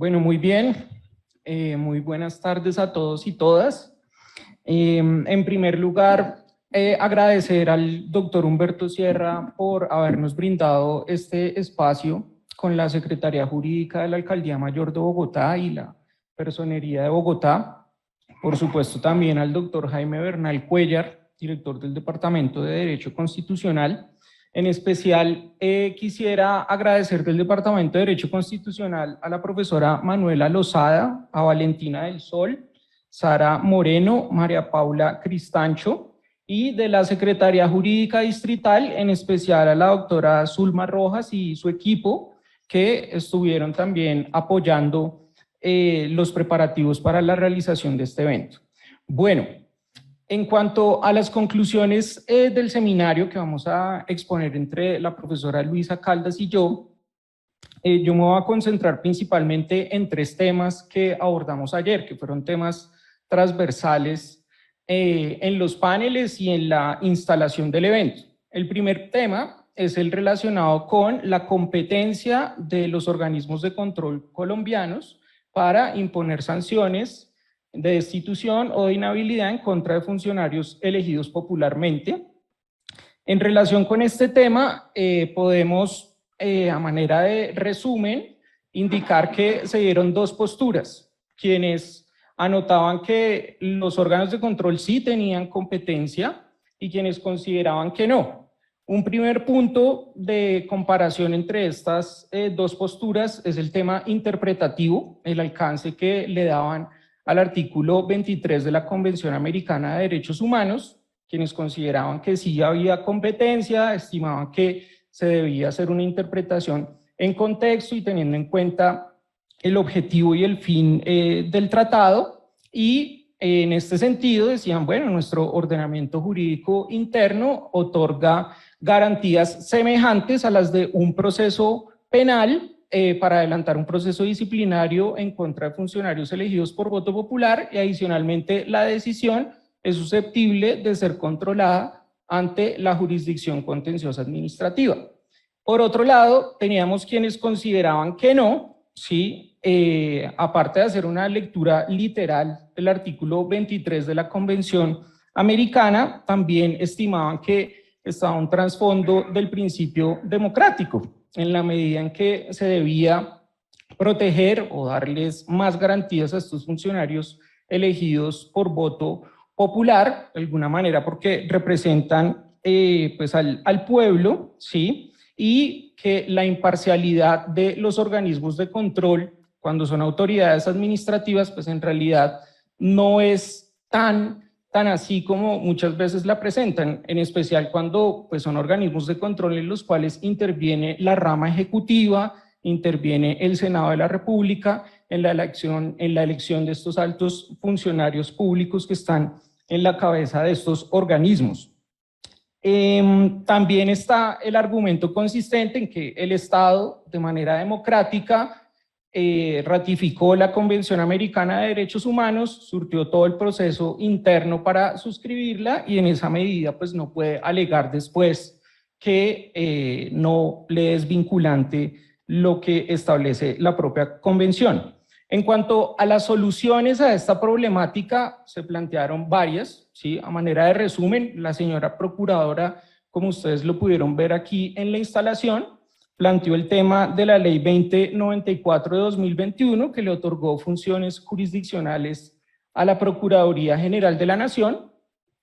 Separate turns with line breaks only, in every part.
Bueno, muy bien. Muy buenas tardes a todos y todas. En primer lugar, agradecer al doctor Humberto Sierra por habernos brindado este espacio con la Secretaría Jurídica de la Alcaldía Mayor de Bogotá y la Personería de Bogotá. Por supuesto, también al doctor Jaime Bernal Cuellar, director del Departamento de Derecho Constitucional. En especial, quisiera agradecer del Departamento de Derecho Constitucional a la profesora Manuela Lozada, a Valentina del Sol, Sara Moreno, María Paula Cristancho, y de la Secretaría Jurídica Distrital, en especial a la doctora Zulma Rojas y su equipo, que estuvieron también apoyando los preparativos para la realización de este evento. Bueno, en cuanto a las conclusiones del seminario que vamos a exponer entre la profesora Luisa Caldas y yo me voy a concentrar principalmente en tres temas que abordamos ayer, que fueron temas transversales en los paneles y en la instalación del evento. El primer tema es el relacionado con la competencia de los organismos de control colombianos para imponer sanciones de destitución o de inhabilidad en contra de funcionarios elegidos popularmente. En relación con este tema, podemos, a manera de resumen, indicar que se dieron dos posturas. Quienes anotaban que los órganos de control sí tenían competencia y quienes consideraban que no. Un primer punto de comparación entre estas dos posturas es el tema interpretativo, el alcance que le daban al artículo 23 de la Convención Americana de Derechos Humanos, quienes consideraban que sí había competencia, estimaban que se debía hacer una interpretación en contexto y teniendo en cuenta el objetivo y el fin del tratado, y en este sentido decían, bueno, nuestro ordenamiento jurídico interno otorga garantías semejantes a las de un proceso penal para adelantar un proceso disciplinario en contra de funcionarios elegidos por voto popular, y adicionalmente la decisión es susceptible de ser controlada ante la jurisdicción contenciosa administrativa. Por otro lado, teníamos quienes consideraban que no, sí, aparte de hacer una lectura literal del artículo 23 de la Convención Americana, también estimaban que estaba un trasfondo del principio democrático, en la medida en que se debía proteger o darles más garantías a estos funcionarios elegidos por voto popular, de alguna manera porque representan pues al pueblo, ¿sí? Y que la imparcialidad de los organismos de control, cuando son autoridades administrativas, pues en realidad no es tan así como muchas veces la presentan, en especial cuando pues, son organismos de control en los cuales interviene la rama ejecutiva, interviene el Senado de la República en la elección de estos altos funcionarios públicos que están en la cabeza de estos organismos. También está el argumento consistente en que el Estado, de manera democrática, ratificó la Convención Americana de Derechos Humanos, surtió todo el proceso interno para suscribirla y en esa medida pues no puede alegar después que no le es vinculante lo que establece la propia convención. En cuanto a las soluciones a esta problemática, se plantearon varias, ¿sí? A manera de resumen, la señora procuradora, como ustedes lo pudieron ver aquí en la instalación, planteó el tema de la Ley 2094 de 2021, que le otorgó funciones jurisdiccionales a la Procuraduría General de la Nación,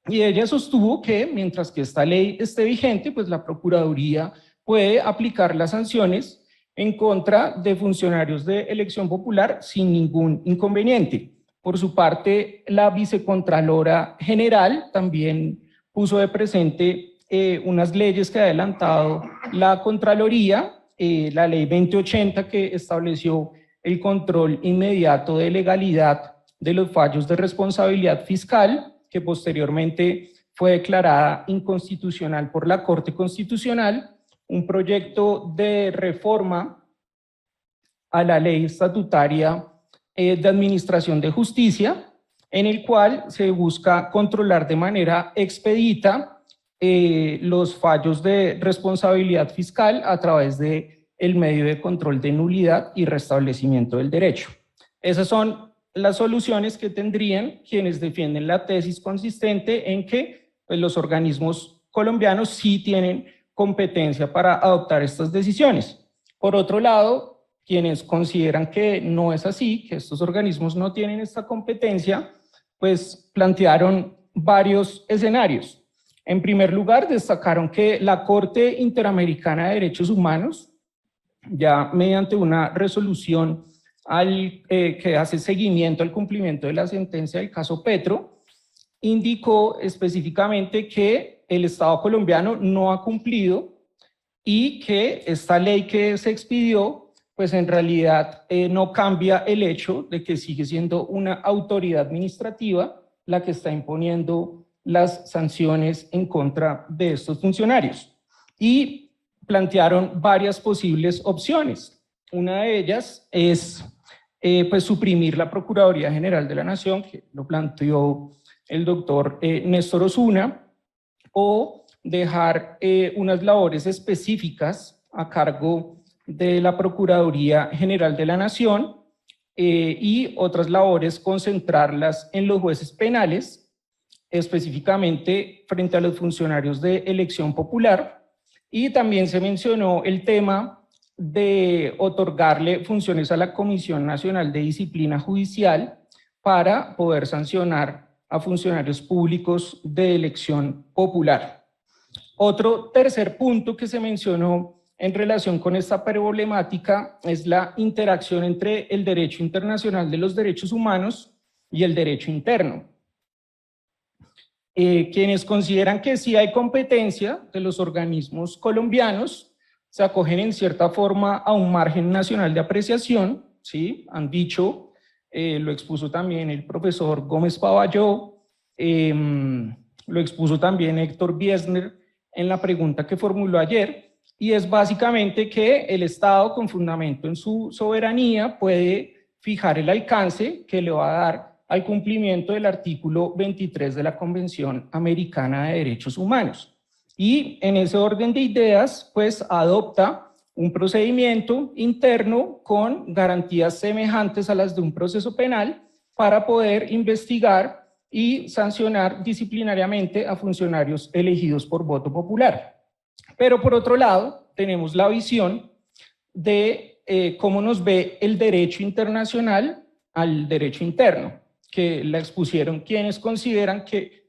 y ella sostuvo que mientras que esta ley esté vigente, pues la Procuraduría puede aplicar las sanciones en contra de funcionarios de elección popular sin ningún inconveniente. Por su parte, la Vicecontralora General también puso de presente unas leyes que ha adelantado la Contraloría, la Ley 2080 que estableció el control inmediato de legalidad de los fallos de responsabilidad fiscal, que posteriormente fue declarada inconstitucional por la Corte Constitucional, un proyecto de reforma a la Ley Estatutaria de Administración de Justicia, en el cual se busca controlar de manera expedita los fallos de responsabilidad fiscal a través de el medio de control de nulidad y restablecimiento del derecho. Esas son las soluciones que tendrían quienes defienden la tesis consistente en que pues, los organismos colombianos sí tienen competencia para adoptar estas decisiones. Por otro lado, quienes consideran que no es así, que estos organismos no tienen esta competencia, pues plantearon varios escenarios. En primer lugar, destacaron que la Corte Interamericana de Derechos Humanos, ya mediante una resolución que hace seguimiento al cumplimiento de la sentencia del caso Petro, indicó específicamente que el Estado colombiano no ha cumplido y que esta ley que se expidió, pues en realidad no cambia el hecho de que sigue siendo una autoridad administrativa la que está imponiendo las sanciones en contra de estos funcionarios. Y plantearon varias posibles opciones. Una de ellas es pues suprimir la Procuraduría General de la Nación, que lo planteó el doctor Néstor Osuna, o dejar unas labores específicas a cargo de la Procuraduría General de la Nación y otras labores concentrarlas en los jueces penales, específicamente frente a los funcionarios de elección popular, y también se mencionó el tema de otorgarle funciones a la Comisión Nacional de Disciplina Judicial para poder sancionar a funcionarios públicos de elección popular. Otro tercer punto que se mencionó en relación con esta problemática es la interacción entre el derecho internacional de los derechos humanos y el derecho interno. Quienes consideran que sí hay competencia de los organismos colombianos se acogen en cierta forma a un margen nacional de apreciación, ¿sí? Han dicho, lo expuso también el profesor Gómez Pavalló, lo expuso también Héctor Biesner en la pregunta que formuló ayer, y es básicamente que el Estado, con fundamento en su soberanía, puede fijar el alcance que le va a dar al cumplimiento del artículo 23 de la Convención Americana de Derechos Humanos. Y en ese orden de ideas, pues adopta un procedimiento interno con garantías semejantes a las de un proceso penal para poder investigar y sancionar disciplinariamente a funcionarios elegidos por voto popular. Pero por otro lado, tenemos la visión de cómo nos ve el derecho internacional al derecho interno, que la expusieron quienes consideran que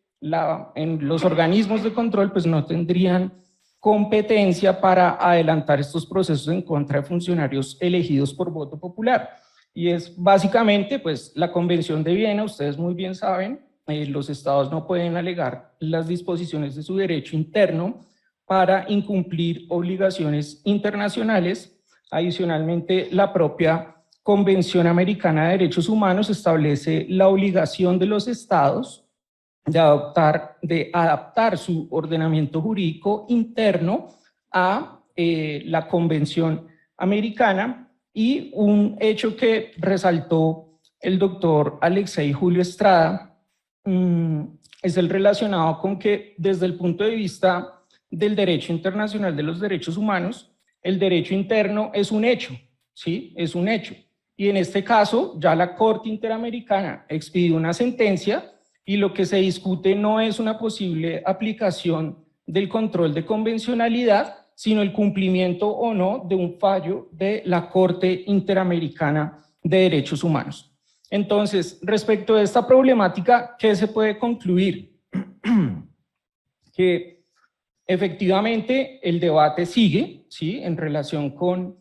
en los organismos de control pues no tendrían competencia para adelantar estos procesos en contra de funcionarios elegidos por voto popular. Y es básicamente pues la Convención de Viena, ustedes muy bien saben, los estados no pueden alegar las disposiciones de su derecho interno para incumplir obligaciones internacionales. Adicionalmente, la propia Convención Americana de Derechos Humanos establece la obligación de los estados de adaptar su ordenamiento jurídico interno a la Convención Americana, y un hecho que resaltó el doctor Alexei Julio Estrada es el relacionado con que desde el punto de vista del derecho internacional de los derechos humanos, el derecho interno es un hecho, ¿sí? Es un hecho. Y en este caso, ya la Corte Interamericana expidió una sentencia y lo que se discute no es una posible aplicación del control de convencionalidad, sino el cumplimiento o no de un fallo de la Corte Interamericana de Derechos Humanos. Entonces, respecto a esta problemática, ¿qué se puede concluir? Que efectivamente el debate sigue, ¿sí? En relación con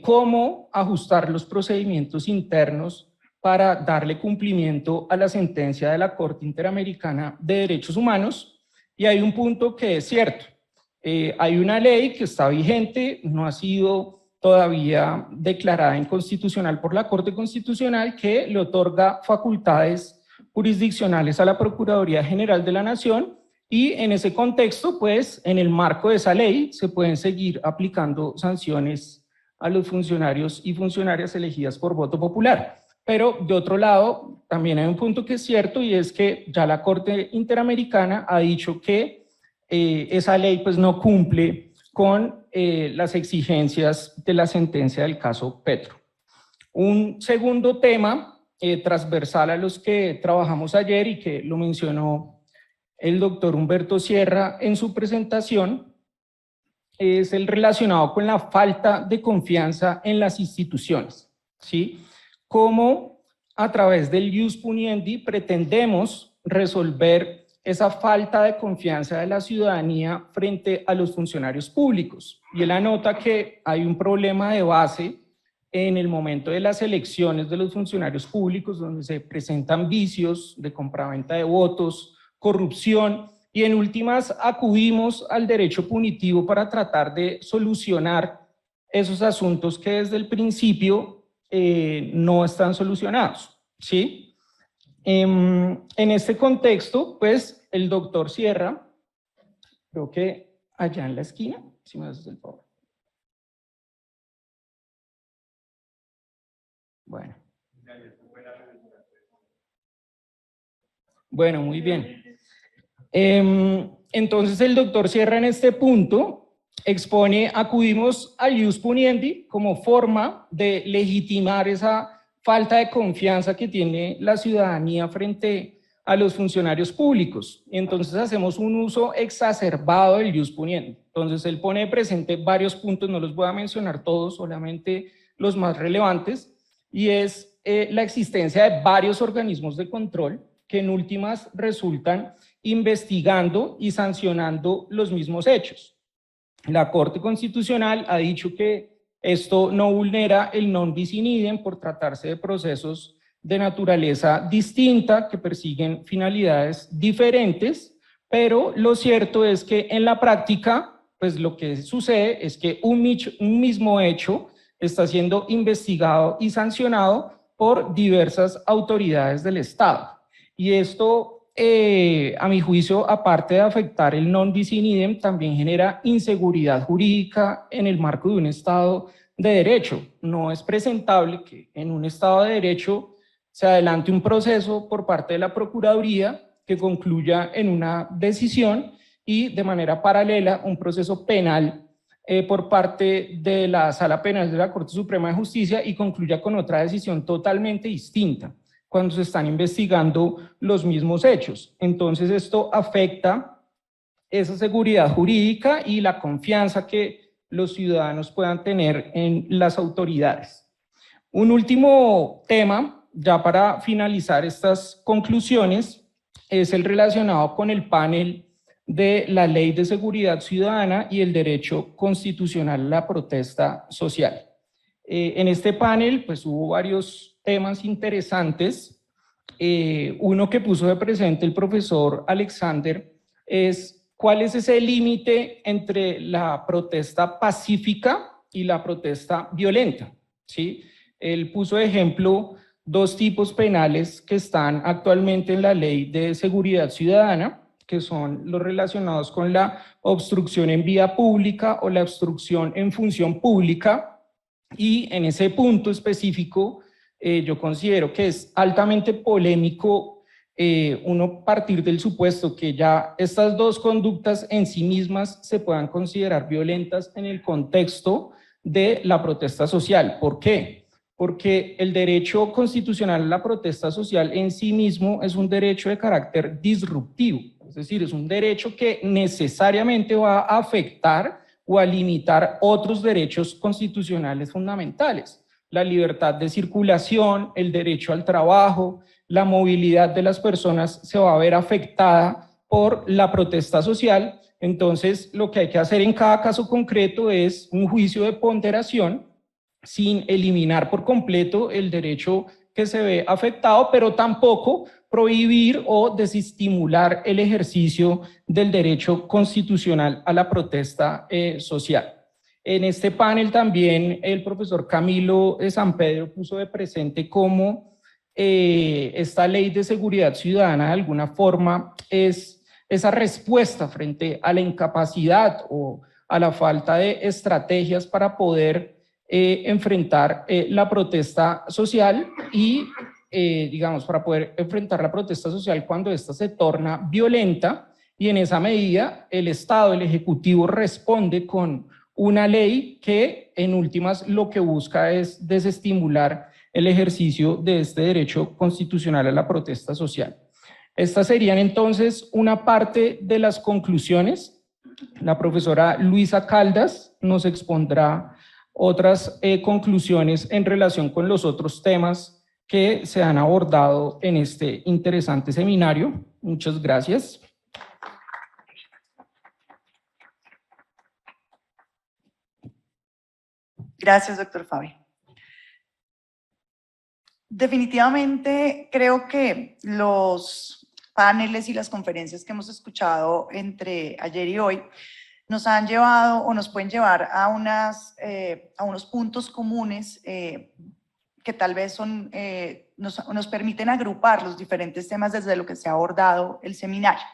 cómo ajustar los procedimientos internos para darle cumplimiento a la sentencia de la Corte Interamericana de Derechos Humanos. Y hay un punto que es cierto. Hay una ley que está vigente, no ha sido todavía declarada inconstitucional por la Corte Constitucional, que le otorga facultades jurisdiccionales a la Procuraduría General de la Nación, y en ese contexto, pues, en el marco de esa ley, se pueden seguir aplicando sanciones a los funcionarios y funcionarias elegidas por voto popular. Pero, de otro lado, también hay un punto que es cierto, y es que ya la Corte Interamericana ha dicho que esa ley pues, no cumple con las exigencias de la sentencia del caso Petro. Un segundo tema transversal a los que trabajamos ayer y que lo mencionó el doctor Humberto Sierra en su presentación es el relacionado con la falta de confianza en las instituciones, ¿sí? Cómo a través del ius puniendi pretendemos resolver esa falta de confianza de la ciudadanía frente a los funcionarios públicos. Y él anota que hay un problema de base en el momento de las elecciones de los funcionarios públicos, donde se presentan vicios de compraventa de votos, corrupción, y en últimas acudimos al derecho punitivo para tratar de solucionar esos asuntos que desde el principio no están solucionados, ¿sí? En este contexto, pues, el doctor Sierra, creo que allá en la esquina, si me haces el favor. Bueno, muy bien. Entonces el doctor Sierra en este punto expone, acudimos al ius puniendi como forma de legitimar esa falta de confianza que tiene la ciudadanía frente a los funcionarios públicos. Entonces hacemos un uso exacerbado del ius puniendi. Entonces él pone presente varios puntos, no los voy a mencionar todos, solamente los más relevantes, y es la existencia de varios organismos de control que en últimas resultan investigando y sancionando los mismos hechos. La Corte Constitucional ha dicho que esto no vulnera el non bis in idem por tratarse de procesos de naturaleza distinta que persiguen finalidades diferentes, pero lo cierto es que en la práctica, pues lo que sucede es que un mismo hecho está siendo investigado y sancionado por diversas autoridades del Estado. Y esto, a mi juicio, aparte de afectar el non bis in idem, también genera inseguridad jurídica en el marco de un Estado de Derecho. No es presentable que en un Estado de Derecho se adelante un proceso por parte de la Procuraduría que concluya en una decisión y de manera paralela un proceso penal por parte de la Sala Penal de la Corte Suprema de Justicia y concluya con otra decisión totalmente distinta cuando se están investigando los mismos hechos. Entonces esto afecta esa seguridad jurídica y la confianza que los ciudadanos puedan tener en las autoridades. Un último tema, ya para finalizar estas conclusiones, es el relacionado con el panel de la Ley de Seguridad Ciudadana y el derecho constitucional a la protesta social. En este panel pues hubo varios temas interesantes. Uno que puso de presente el profesor Alexander es cuál es ese límite entre la protesta pacífica y la protesta violenta, ¿sí? Él puso de ejemplo dos tipos penales que están actualmente en la Ley de Seguridad Ciudadana, que son los relacionados con la obstrucción en vía pública o la obstrucción en función pública, y en ese punto específico yo considero que es altamente polémico uno partir del supuesto que ya estas dos conductas en sí mismas se puedan considerar violentas en el contexto de la protesta social. ¿Por qué? Porque el derecho constitucional a la protesta social en sí mismo es un derecho de carácter disruptivo, es decir, es un derecho que necesariamente va a afectar o a limitar otros derechos constitucionales fundamentales. La libertad de circulación, el derecho al trabajo, la movilidad de las personas se va a ver afectada por la protesta social. Entonces, lo que hay que hacer en cada caso concreto es un juicio de ponderación sin eliminar por completo el derecho que se ve afectado, pero tampoco prohibir o desestimular el ejercicio del derecho constitucional a la protesta social. En este panel también el profesor Camilo de San Pedro puso de presente cómo esta ley de seguridad ciudadana de alguna forma es esa respuesta frente a la incapacidad o a la falta de estrategias para poder enfrentar la protesta social y, digamos, para poder enfrentar la protesta social cuando ésta se torna violenta, y en esa medida el Estado, el Ejecutivo, responde con una ley que en últimas lo que busca es desestimular el ejercicio de este derecho constitucional a la protesta social. Estas serían entonces una parte de las conclusiones. La profesora Luisa Caldas nos expondrá otras conclusiones en relación con los otros temas que se han abordado en este interesante seminario. Muchas gracias.
Gracias, doctor Fabi. Definitivamente creo que los paneles y las conferencias que hemos escuchado entre ayer y hoy nos han llevado o nos pueden llevar a unos puntos comunes que tal vez son, nos permiten agrupar los diferentes temas desde lo que se ha abordado el seminario.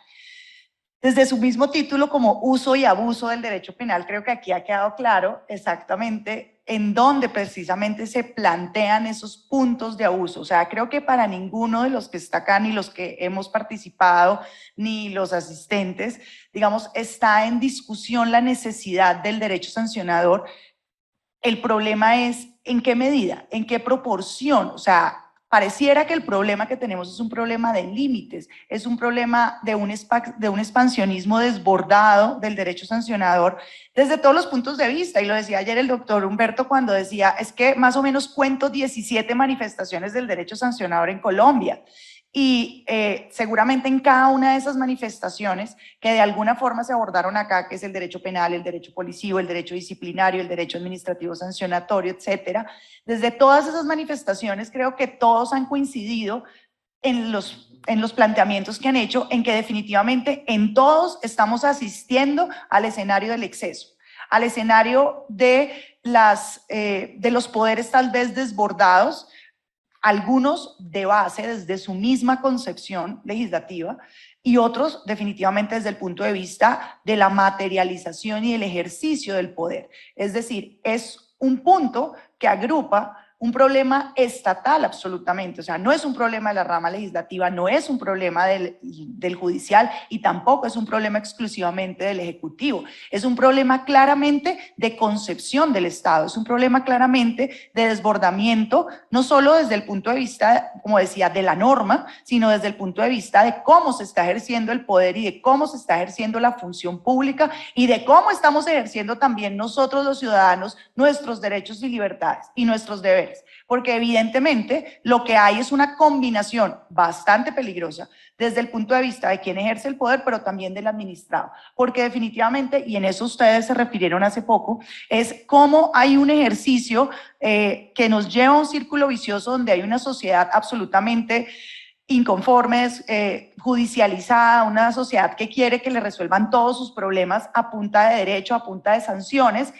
Desde su mismo título, como uso y abuso del derecho penal, creo que aquí ha quedado claro exactamente en dónde precisamente se plantean esos puntos de abuso. O sea, creo que para ninguno de los que está acá, ni los que hemos participado, ni los asistentes, digamos, está en discusión la necesidad del derecho sancionador. El problema es en qué medida, en qué proporción. O sea, pareciera que el problema que tenemos es un problema de límites, es un problema de un expansionismo desbordado del derecho sancionador desde todos los puntos de vista. Y lo decía ayer el doctor Humberto cuando decía, es que más o menos cuento 17 manifestaciones del derecho sancionador en Colombia. Y seguramente en cada una de esas manifestaciones que de alguna forma se abordaron acá, que es el derecho penal, el derecho policivo, el derecho disciplinario, el derecho administrativo sancionatorio, etcétera, desde todas esas manifestaciones creo que todos han coincidido en los planteamientos que han hecho, en que definitivamente en todos estamos asistiendo al escenario del exceso, al escenario de los poderes tal vez desbordados, algunos de base desde su misma concepción legislativa y otros definitivamente desde el punto de vista de la materialización y el ejercicio del poder. Es decir, es un punto que agrupa un problema estatal absolutamente, o sea, no es un problema de la rama legislativa, no es un problema del judicial y tampoco es un problema exclusivamente del ejecutivo, es un problema claramente de concepción del Estado, es un problema claramente de desbordamiento, no solo desde el punto de vista, como decía, de la norma, sino desde el punto de vista de cómo se está ejerciendo el poder y de cómo se está ejerciendo la función pública y de cómo estamos ejerciendo también nosotros los ciudadanos nuestros derechos y libertades y nuestros deberes. Porque evidentemente lo que hay es una combinación bastante peligrosa desde el punto de vista de quien ejerce el poder, pero también del administrado. Porque definitivamente, y en eso ustedes se refirieron hace poco, es cómo hay un ejercicio que nos lleva a un círculo vicioso donde hay una sociedad absolutamente inconformes, judicializada, una sociedad que quiere que le resuelvan todos sus problemas a punta de derecho, a punta de sanciones,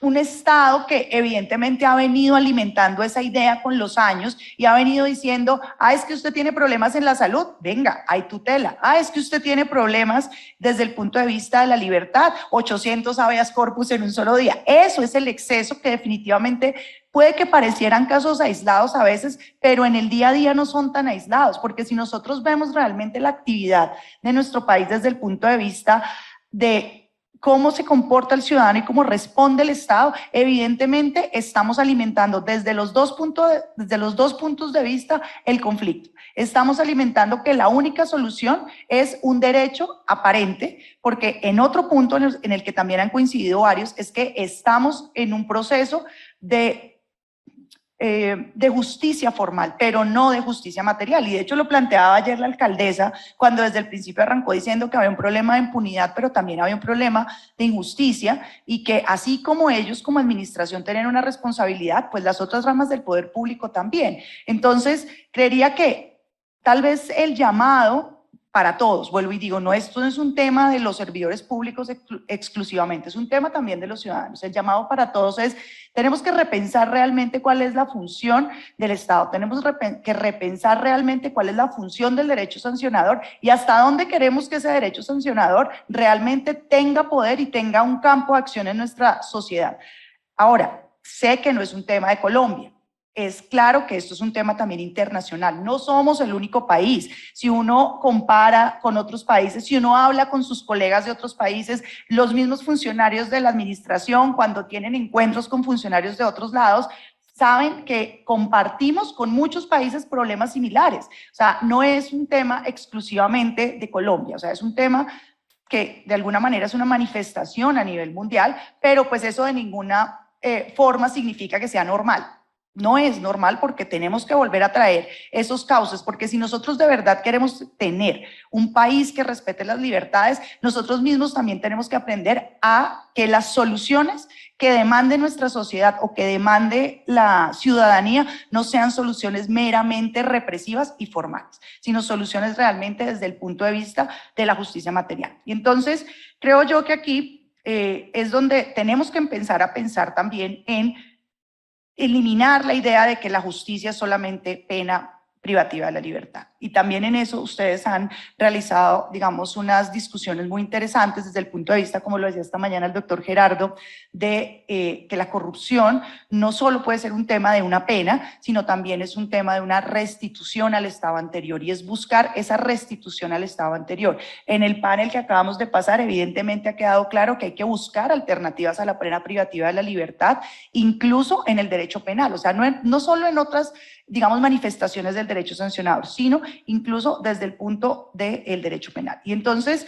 un Estado que evidentemente ha venido alimentando esa idea con los años y ha venido diciendo, es que usted tiene problemas en la salud, venga, hay tutela, es que usted tiene problemas desde el punto de vista de la libertad, 800 habeas corpus en un solo día. Eso es el exceso que definitivamente puede que parecieran casos aislados a veces, pero en el día a día no son tan aislados, porque si nosotros vemos realmente la actividad de nuestro país desde el punto de vista de cómo se comporta el ciudadano y cómo responde el Estado, evidentemente estamos alimentando desde los dos puntos de vista el conflicto. Estamos alimentando que la única solución es un derecho aparente, porque en otro punto en el que también han coincidido varios, es que estamos en un proceso de justicia formal, pero no de justicia material. Y de hecho lo planteaba ayer la alcaldesa cuando desde el principio arrancó diciendo que había un problema de impunidad, pero también había un problema de injusticia y que así como ellos como administración tienen una responsabilidad, pues las otras ramas del poder público también. Entonces, creería que tal vez el llamado para todos, vuelvo y digo, esto no es un tema de los servidores públicos exclusivamente, es un tema también de los ciudadanos. El llamado para todos es, tenemos que repensar realmente cuál es la función del Estado, tenemos que repensar realmente cuál es la función del derecho sancionador y hasta dónde queremos que ese derecho sancionador realmente tenga poder y tenga un campo de acción en nuestra sociedad. Ahora, sé que no es un tema de Colombia, es claro que esto es un tema también internacional. No somos el único país. Si uno compara con otros países, si uno habla con sus colegas de otros países, los mismos funcionarios de la administración, cuando tienen encuentros con funcionarios de otros lados, saben que compartimos con muchos países problemas similares. O sea, no es un tema exclusivamente de Colombia, o sea, es un tema que de alguna manera es una manifestación a nivel mundial, pero pues eso de ninguna forma significa que sea normal. No es normal porque tenemos que volver a traer esos cauces, porque si nosotros de verdad queremos tener un país que respete las libertades, nosotros mismos también tenemos que aprender a que las soluciones que demande nuestra sociedad o que demande la ciudadanía no sean soluciones meramente represivas y formales, sino soluciones realmente desde el punto de vista de la justicia material. Y entonces creo yo que aquí es donde tenemos que empezar a pensar también en eliminar la idea de que la justicia es solamente pena privativa de la libertad. Y también en eso ustedes han realizado, digamos, unas discusiones muy interesantes desde el punto de vista, como lo decía esta mañana el doctor Gerardo, de que la corrupción no solo puede ser un tema de una pena, sino también es un tema de una restitución al estado anterior, y es buscar esa restitución al estado anterior. En el panel que acabamos de pasar, evidentemente ha quedado claro que hay que buscar alternativas a la pena privativa de la libertad, incluso en el derecho penal, o sea, no solo en otras, digamos, manifestaciones del derecho sancionador, sino incluso desde el punto del derecho penal. Y entonces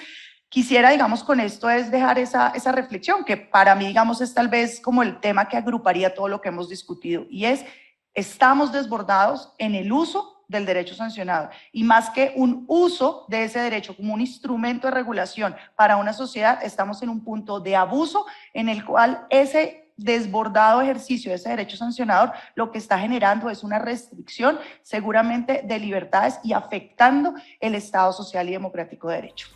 quisiera, digamos, con esto es dejar esa reflexión, que para mí, digamos, es tal vez como el tema que agruparía todo lo que hemos discutido, y es, estamos desbordados en el uso del derecho sancionador, y más que un uso de ese derecho como un instrumento de regulación para una sociedad, estamos en un punto de abuso en el cual ese desbordado ejercicio de ese derecho sancionador lo que está generando es una restricción seguramente de libertades y afectando el Estado social y democrático de derecho.